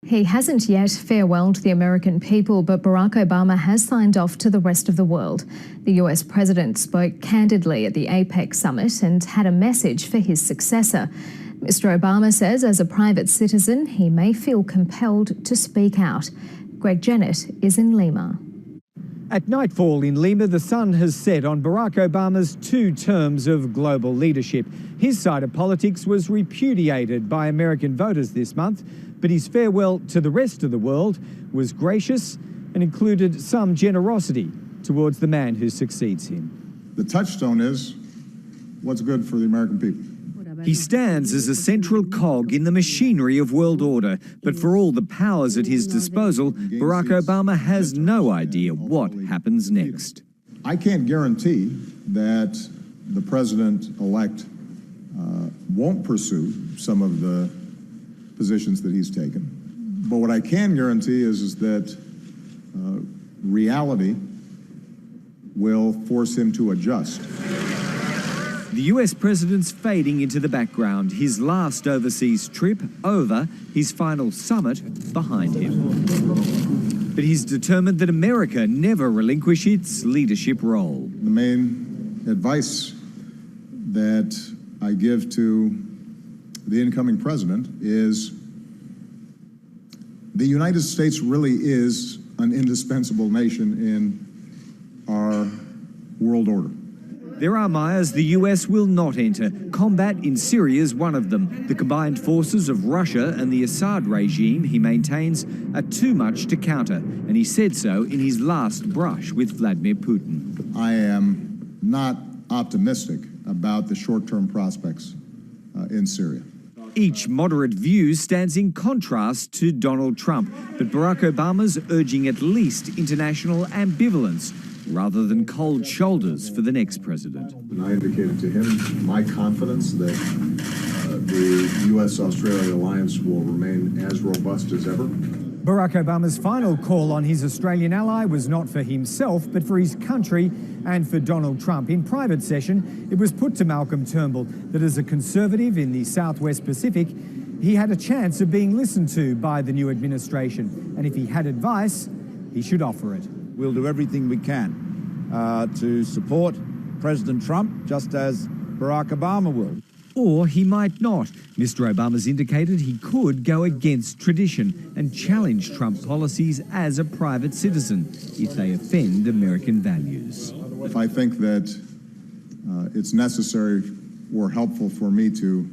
He hasn't yet farewelled the American people, but Barack Obama has signed off to the rest of the world. The US president spoke candidly at the APEC summit and had a message for his successor. Mr. Obama says as a private citizen, he may feel compelled to speak out. Greg Jennett is in Lima. At nightfall in Lima, the sun has set on Barack Obama's 2 terms of global leadership. His side of politics was repudiated by American voters this month, but his farewell to the rest of the world was gracious and included some generosity towards the man who succeeds him. The touchstone is what's good for the American people. He stands as a central cog in the machinery of world order, but for all the powers at his disposal, Barack Obama has no idea what happens next. I can't guarantee that the president-elect won't pursue some of the positions that he's taken. But what I can guarantee is that reality will force him to adjust. The US president's fading into the background, his last overseas trip over, his final summit behind him. But he's determined that America never relinquish its leadership role. The main advice that I give to the incoming president is the United States really is an indispensable nation in our world order. There are mires the US will not enter. Combat in Syria is one of them. The combined forces of Russia and the Assad regime, he maintains, are too much to counter, and he said so in his last brush with Vladimir Putin. I am not optimistic about the short-term prospects in Syria. Each moderate view stands in contrast to Donald Trump, but Barack Obama's urging at least international ambivalence rather than cold shoulders for the next president. And I indicated to him my confidence that the U.S.-Australia alliance will remain as robust as ever. Barack Obama's final call on his Australian ally was not for himself, but for his country and for Donald Trump. In private session, it was put to Malcolm Turnbull that as a conservative in the Southwest Pacific, he had a chance of being listened to by the new administration. And if he had advice, he should offer it. We'll do everything we can to support President Trump, just as Barack Obama will. Or he might not. Mr. Obama's indicated he could go against tradition and challenge Trump policies as a private citizen if they offend American values. If I think that it's necessary or helpful for me to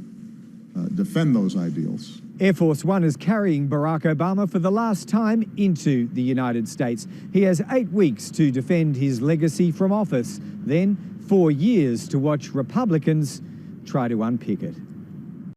defend those ideals. Air Force One is carrying Barack Obama for the last time into the United States. He has 8 weeks to defend his legacy from office, then 4 years to watch Republicans try to unpick it.